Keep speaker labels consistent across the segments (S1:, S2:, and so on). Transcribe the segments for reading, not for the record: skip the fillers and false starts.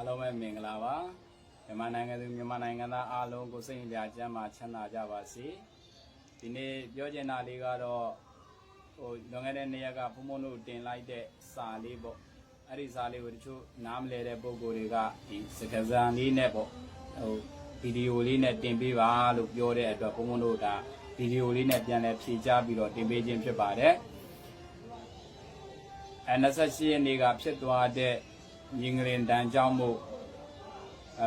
S1: အားလုံးပဲမင်္ဂလာပါမြန်မာနိုင်ငံသူမြန်မာနိုင်ငံသားအားလုံးကိုစိတ်ကြကျမ်းမာချမ်းသာကြပါစေဒီနေ့ပြောချင်တာလေးကတော့လွန်ခဲ့တဲ့နေ့ရက်ကဘုံဘုံတို့တင်လိုက်တဲ့စာလေးပေါ့အဲ့ဒီစာလေးကိုတချို့နားမလဲတဲ့ပုံကိုယ်တွေကဒီစကားစာလေးနဲ့ပေါ့ဗီဒီယိုလေးနဲ့တင်ပေးပါလို့ပြောတဲ့အတွက်ဘုံဘုံတို့ဒါဗီဒီယိုလေးနဲ့ပြန်လဲဖြည့်ချပြီးတော့တင်ပေးခြင်းဖြစ်ပါတယ်28ရက်နေ့ကဖြစ်သွားတဲ့မြင်းကရင်တန်ကြောင်းမှု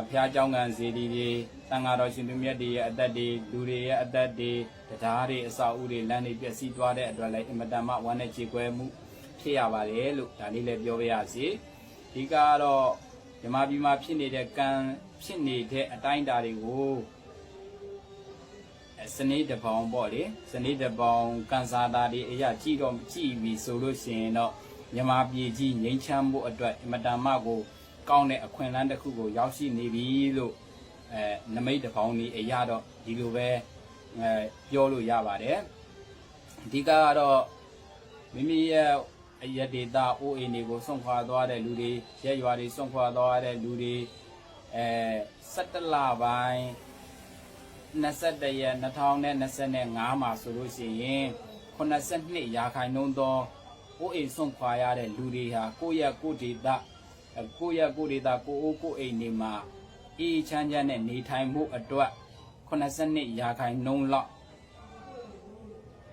S1: ဖျားเจ้าငံစီဒီတွေတန်ဃာတော်ရှင်သူမြတ်တွေရဲ့အသက်တွေလူတွေရဲ့အသက်တွေတရားတွေအစာအုပ်တွေလမ်းတွေပြည့်စည်သွားတဲ့အတွက်လည်းအင်မတန်မှဝမ်းနဲ့ကြေကွဲမှုဖြစ်ရပါတယ်လို့ဒါလေးလည်းပြောပြရစီဒီကတော့ဓမ္မပြည်မှာဖြစ်နေတဲ့ကံဖြစ်နေတဲ့အတိုင်းအတာတွေကိုစနေတပေါင်းပေါ့လေစနေတပေါင်းကန်စာသားတွေအရာကြည့်ပြီဆိုလို့ရှိရင်တော့မြန်မာပြည်ကြီးငြိမ်းချမ်းမှုအတွက်အင်မတန်မှကိုကောင်းတဲ့အခွင့်အလမ်းတစ်ခုကိုရောက်ရှိနေပြီလို့နမိတ်တပေါင်းนี้အရာတော့ဒီလိုပဲပြောလို့ရပါတယ်အဓိကကတော့မိမိရဲ့အရဒေတာအိုးအိမ်တွေကိုစွန့်ခွာသွားတဲ့လူတွေရဲရွာတွေစွန့်ခွာသွားတဲ့လူတွေ17လပိုင်း21ရက်2025မှာဆိုလို့ရှိရင်82ရာခိုင်နှုန်းသောကိုယ်အိမ်စွန့်ခွာရတဲ့လူတွေဟာကိုယ့်ရဲ့ကိုယ်ဒေတာကိုယ့်အိုးကိုယ်အိမ်တွေမှာအေးချမ်းချမ်းနဲ့နေထိုင်မှုအတွက်82ရာခိုင်နှုန်းလောက်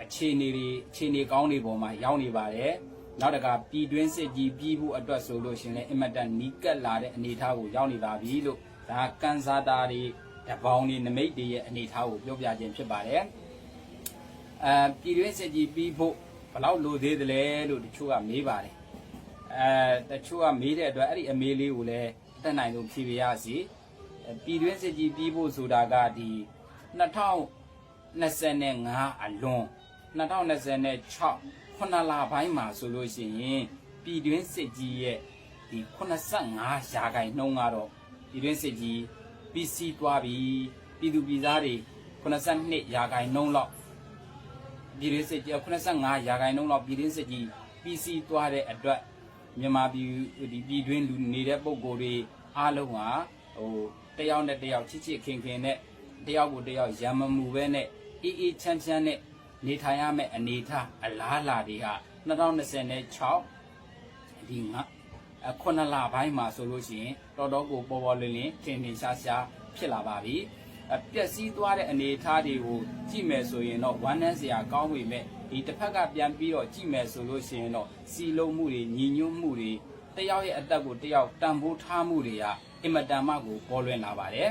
S1: အခြေအနေကောင်းတွေပေါ်မှာရောက်နေပါတယ်နောက်တကပြည်တွင်းစစ်ကြီးပြီးဖို့အတွက်ဆိုလို့ရှင်လည်းအင်မတန်နီးကပ်လာတဲ့အနေအထားကိုရောက်နေပါပြီလို့ဒါကန်စာတာတွေတပေါင်းတွေနမိတ်တွေရဲ့အနေအထားကိုပြောပြခြင်းဖြစ်ပါတယ်ပြည်တွင်းစစ်ကြီးပြီးဖို့ဘယ်လောက်လိုသေးသလဲလို့တချို့ကမေးပါတယ်တချို့ကမေးတဲ့အတွက်အဲ့ဒီအမေးလေးကိုလည်းအတက်နိုင်ဆုံးဖြေပြရစီပြည်တွင်းစစ်ကြီးပြီးဖို့ဆိုတာကဒီ2025အလွန်2026ခုနှစ်လပိုင်းမှာဆိုလို့ရှိရင်ပြည်တွင်းစစ်ကြီးရဲ့ဒီ85ရာခိုင်နှုန်းကတော့ပြည်တွင်းစစ်ကြီးပြီးစီးသွားပြီပြည်သူပြည်သားတွေ82ရာခိုင်နှုန်းလောက်ပြည်တွင်းစစ်ကြီး85ရာခိုင်နှုန်းလောက်ပြည်တွင်းစစ်ကြီးပြီးစီးသွားတဲ့အတွက်မြန်မာပြည်တွင်းလူနေတဲ့ပုံကိုယ်တွေအားလုံးဟာတယောက်နဲ့တယောက်ချစ်ချစ်ခင်ခင်နဲ့တယောက်ကိုတယောက်ရံမမှုပဲနဲ့အေးချမ်းချမ်းနဲ့နေထိုင်ရမယ့်အနေအထားအလားအလာတွေဟာ2026ဒီခုနှစ်လပိုင်းမှာဆိုလို့ရှိရင်တော်တော်ကိုပေါ်ပေါ်လင်းလင်းထင်ထင်ရှားရှားဖြစ်လာပါပြီပျက်စီးသွားတဲ့အနေအထားတွေကိုကြည့်မယ်ဆိုရင်တော့ဝမ်းနည်းစရာကောင်းပေမဲ့ဒီတစ်ဖက်ကပြန်ပြီးတော့ကြည့်မယ်ဆိုလို့ရှိရင်တော့စီလုံးမှုတွေညီညွတ်မှုတွေတယောက်ရဲ့အသက်ကိုတယောက်တန်ဖိုးထားမှုတွေကအင်မတန်မှကိုပေါ်လွင်လာပါတယ်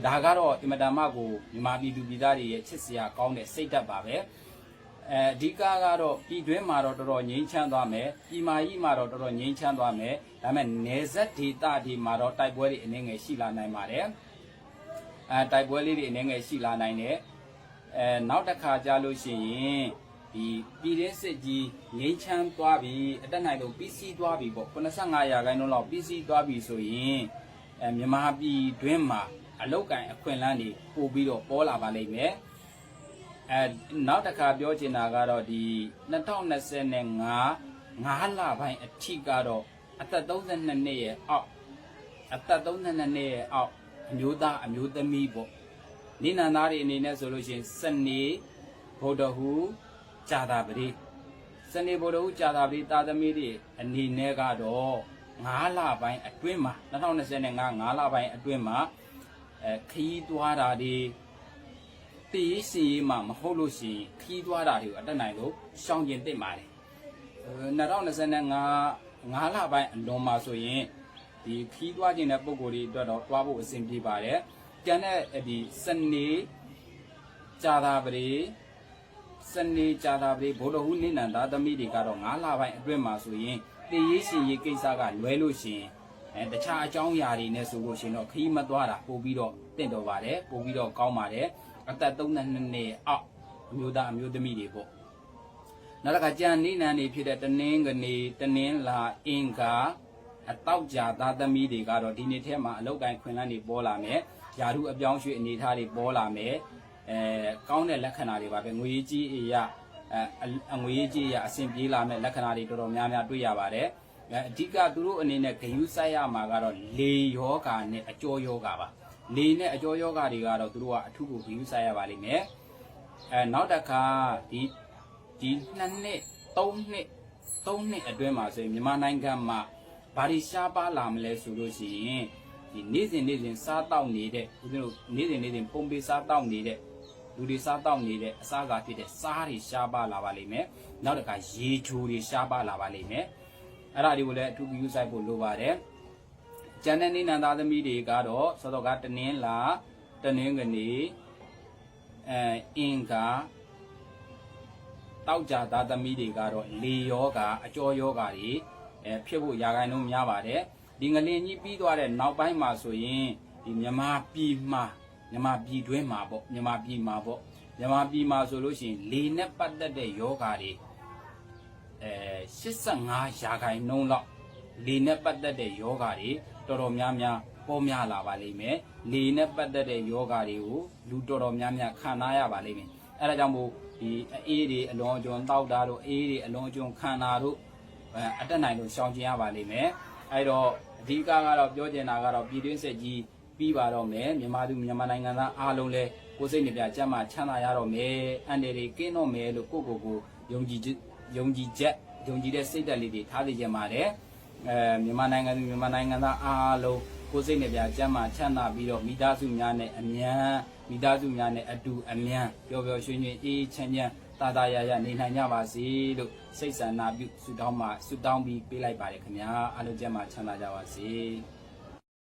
S1: ဒါကတော့အင်မတန်မှကိုမြန်မာပြည်သူပြည်သားတွေရဲ့ချစ်စရာကောင်းတဲ့စိတ်ဓာတ်ပါပဲအဓိကကတော့ပြည်တွင်းမှာတော့တော်တော်ငြိမ်းချမ်းသွားမယ်ပြည်မာကြီးမှာတော့တော်တော်ငြိမ်းချမ်းသွားမယ်ဒါပေမဲ့နယ်စပ်ဒေသတွေမှာတော့တိုက်ပွဲတွေအနေငယ်ရှိလာနိုင်ပါတယ်တိုက်ပွဲလေးတွေအနေငယ်ရှိလာနိုင်တယ်နောက်တစ်ခါကြာလို့ရှိရင်ဒီပြည်တွင်းစစ်ကြီးငြိမ်းချမ်းသွားပြီအတက်နိုင်တော့ပြီးစီးသွားပြီပေါ့85ရာခိုင်နှုန်းလောက်ပြီးစီးသွားပြီဆိုရင်မြန်မာပြည်တွင်းမှာအလောက်ကန်အခွင့်အလမ်းတွေပို့ပြီးတော့ပေါ်လာပါလိမ့်မယ်နောက်တစ်ခါပြောချင်တာကတော့ဒီ2025 5လပိုင်းအထိကတော့အသက်32နှစ်ရဲ့အောက်အမျိုးသားအမျိုးသမီးပေါ့နိနန္သားတွေအနေနဲ့ဆိုလို့ရှိရင်စနေဗုဒ္ဓဟူကြာတာပတိစနေဗုဒ္ဓဟူကြာတာပတိတာသမီတွေအနေနဲ့ကတော့5လပိုင်းအတွင်းမှာ2025 5လပိုင်းအတွင်းမှာခရီးသွားတာတွေတည်ရှိမှမဟုတ်လို့ရှိရင်ခရီးသွားတာတွေကိုအတက်နိုင်လို့ရှောင်ကျင်သင့်ပါတယ်2025 5လပိုင်းအလွန်မှာဆိုရင်ဒီခီးသွားခြင်းတဲ့ပုံကိုယ်တွေအတွက်တော့သွားဖို့အဆင်ပြေပါတယ်ကျန်တဲ့ဒီစနေကြာတာပရိဗုဒ္ဓဟူးနိနန္ဒာသမီးတွေကတော့5လပိုင်းအတွင်းမှာဆိုရင်တည်ရေးရှင်ရေးကိစ္စကလွဲလို့ရှိရင်တခြားအကြောင်းအရာတွေနဲ့ဆိုလို့ရှိရင်တော့ခီးမသွားတာပို့ပြီးတော့တင့်တော်ပါတယ်ပို့ပြီးတော့ကောင်းပါတယ်အသက်32နှစ်အောက်အမျိုးသားအမျိုးသမီးတွေပေါ့နောက်တစ်ခါကြံနိနန္နေဖြစ်တဲ့တနင်္ဂနွေတနင်္လာအင်္ဂါအတောက်ကြသားသမီးတွေကတော့ဒီနေ့ထဲမှာအလောက်ကိုင်းခွင်လန်းတွေပေါ်လာမယ်ယာရုအပြောင်းရွှေ့အနေအထားတွေပေါ်လာမယ်ကောင်းတဲ့လက္ခဏာတွေပါပဲငွေကြီးအရာငွေကြီးအရာအဆင်ပြေးလာမဲ့လက္ခဏာတွေတော်တော်များများတွေ့ရပါတယ် အဓိကသူတို့အနေနဲ့ဂယုစိုက်ရမှာကတော့လေယောဂါနဲ့အကျော်ယောဂါပါလေနဲ့အကျော်ယောဂါတွေကတော့သူတို့ကအထူးကိုဂယုစိုက်ရပါလိမ့်မယ်နောက်တစ်ခါဒီ2နှစ်3နှစ်အတွင်းမှာဆိုရင်မြန်မာနိုင်ငံမှာဘာတွေရှားပါလာမလဲဆိုလို့ရှိရင်ဒီနေ့စဉ်စားတောက်နေတဲ့ဦးဇင်းတို့နေ့စဉ်ပုံပေးစားတောက်နေတဲ့လူတွေစားတောက်နေတဲ့အစားအစာဖြစ်တဲ့စားတွေရှားပါလာပါလိမ့်မယ်နောက်တစ်ခါရေချိုတွေရှားပါလာပါလိမ့်မယ်အဲ့ဒါတွေကိုလည်းအထူးဂရုစိုက်ဖို့လိုပါတယ်ကျန်တဲ့နေနန္ဒသမီးတွေကတော့စောစောကတနင်္လာတနင်္ဂနွေအင်္ဂါတောက်ကြသားသမီးတွေကတော့လေယောဂါအကျော်ယောဂါတွေဖြစ်ဖို့ရာဂိုင်းလုံးများပါတယ်ဒီငလင်ကြီးပြီးသွားတဲ့နောက်ပိုင်းမှာဆိုရင်ဒီမြန်မာပြည်တွင်းမှာပေါ့မြန်မာပြည်မှာဆိုလို့ရှိရင်လေနဲ့ပတ်သက်တဲ့ယောဂါတွေ85ရာခိုင်နှုန်းလောက်လေနဲ့ပတ်သက်တဲ့ယောဂါတွေတော်တော်များများပေါ်များလာပါလိမ့်မယ်လေနဲ့ပတ်သက်တဲ့ယောဂါတွေကိုလူတော်တော်များများခံစားရပါလိမ့်မယ်အဲဒါကြောင့်မို့ဒီအေးတွေအလွန်အကျွံတောက်တာတို့အေးတွေအလွန်အကျွံခံတာတို့အတက်နိုင်လို့ရှောင်ကျင်ရပါလိမ့်မယ်အဲတော့အဓိကကတော့ပြောချင်တာကတော့ပြည်တွင်းစစ်ကြီးပြီးပါတော့မယ်မြန်မာနိုင်ငံသားအားလုံးလည်းကိုယ်စိတ်နှပြကျမ်းမာချမ်းသာရတော့မယ်အန်တယ်တွေကင်းတော့မယ်လို့ကိုယုံကြည်တဲ့စိတ်ဓာတ်လေးတွေထားသိကြပါတယ်မြန်မာနိုင်ငံသားအားလုံးကိုယ်စိတ်နှပြကျမ်းမာချမ်းသာပြီးတော့မိသားစုများနဲ့အတူအမြန်ပျော်ပျော်ရွှင်ရွှင်အေးချမ်းချမ်းတာရနေနိုင်ကြပါစေလို့စိတ်ဆန္ဒပြုဆုတောင်းပြီးပေးလိုက်ပါတယ်ခင်ဗျာအားလုံးကျမ်းမာချမ်းသာကြပါစေ